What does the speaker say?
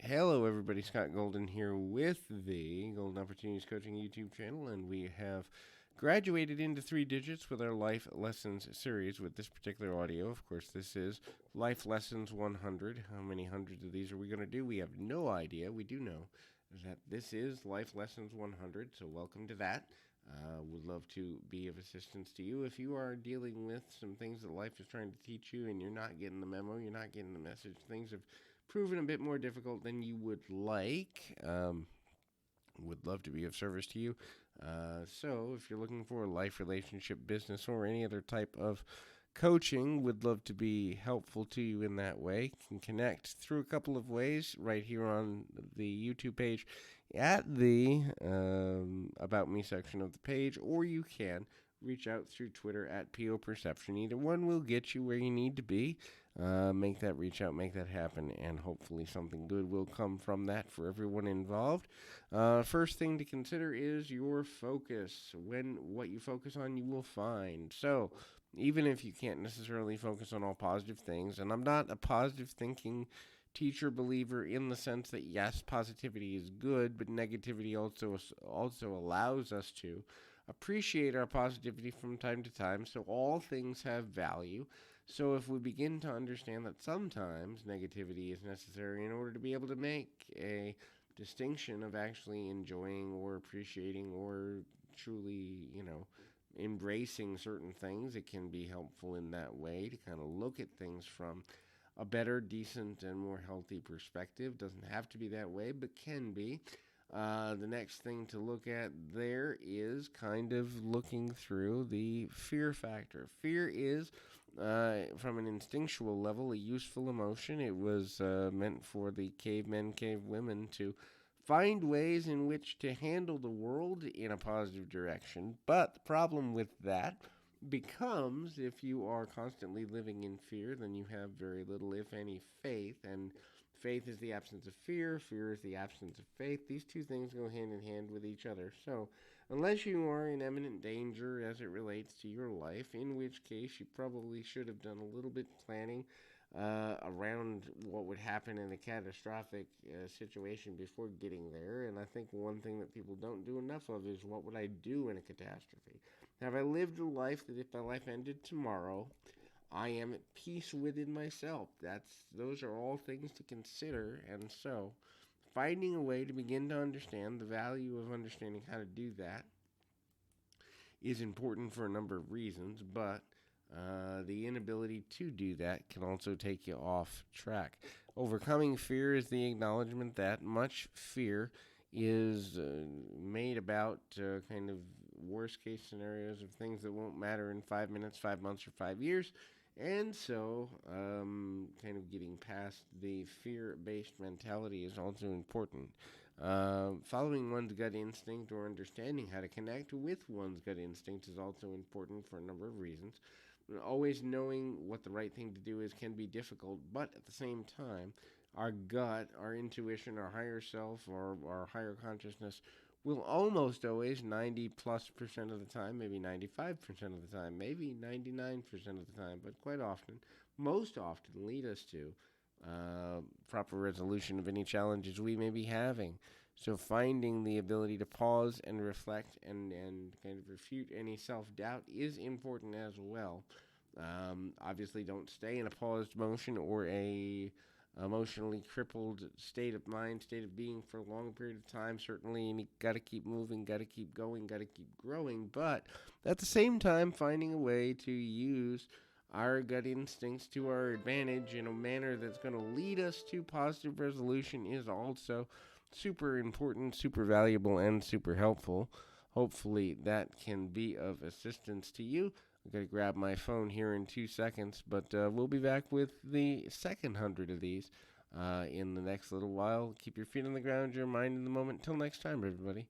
Hello, everybody. Scott Golden here with the Golden Opportunities Coaching YouTube channel, and we have graduated into 3 digits with our Life Lessons series with this particular audio. Of course, this is Life Lessons 100. How many hundreds of these are we going to do? We have no idea. We do know that this is Life Lessons 100, so welcome to that. Would love to be of assistance to you if you are dealing with some things that life is trying to teach you and you're not getting the memo, you're not getting the message. Things have proven a bit more difficult than you would like. Would love to be of service to you. So if you're looking for a life, relationship, business, or any other type of coaching, would love to be helpful to you in that way. Can connect through a couple of ways right here on the YouTube page at the About Me section of the page, or you can reach out through Twitter at PO Perception. Either one will get you where you need to be. Make that reach out, make that happen, and hopefully something good will come from that for everyone involved. First thing to consider is your focus. What you focus on, you will find. So even if you can't necessarily focus on all positive things, and I'm not a positive thinking teacher believer in the sense that yes, positivity is good, but negativity also allows us to appreciate our positivity from time to time. So all things have value. So if we begin to understand that sometimes negativity is necessary in order to be able to make a distinction of actually enjoying or appreciating or truly, embracing certain things, it can be helpful in that way to kind of look at things from a better, decent, and more healthy perspective. Doesn't have to be that way, but can be. The next thing to look at there is kind of looking through the fear factor. Fear is, from an instinctual level, a useful emotion. It was meant for the cavemen, cavewomen to find ways in which to handle the world in a positive direction. But the problem with that becomes if you are constantly living in fear, then you have very little, if any, faith. And faith is the absence of fear. Fear is the absence of faith. These two things go hand in hand with each other. So unless you are in imminent danger as it relates to your life, in which case you probably should have done a little bit planning around what would happen in a catastrophic situation before getting there. And I think one thing that people don't do enough of is, what would I do in a catastrophe? Have I lived a life that if my life ended tomorrow, I am at peace within myself? Those are all things to consider. And so finding a way to begin to understand the value of understanding how to do that is important for a number of reasons, but the inability to do that can also take you off track. Overcoming fear is the acknowledgement that much fear is made about kind of worst case scenarios of things that won't matter in 5 minutes, 5 months, or 5 years. And so kind of getting past the fear-based mentality is also important. Following one's gut instinct or understanding how to connect with one's gut instinct is also important for a number of reasons. Always knowing what the right thing to do is can be difficult, but at the same time, our gut, our intuition, our higher self, or our higher consciousness will almost always, 90+% of the time, maybe 95% of the time, maybe 99% of the time, but quite often, most often, lead us to proper resolution of any challenges we may be having. So finding the ability to pause and reflect and kind of refute any self-doubt is important as well. Obviously, don't stay in a paused motion or a emotionally crippled state of mind, state of being for a long period of time. Certainly, you got to keep moving, got to keep going, got to keep growing. But at the same time, finding a way to use our gut instincts to our advantage in a manner that's going to lead us to positive resolution is also super important, super valuable, and super helpful. Hopefully that can be of assistance to you. I'm going to grab my phone here in 2 seconds, but we'll be back with the second 100 of these in the next little while. Keep your feet on the ground, your mind in the moment. Till next time, everybody.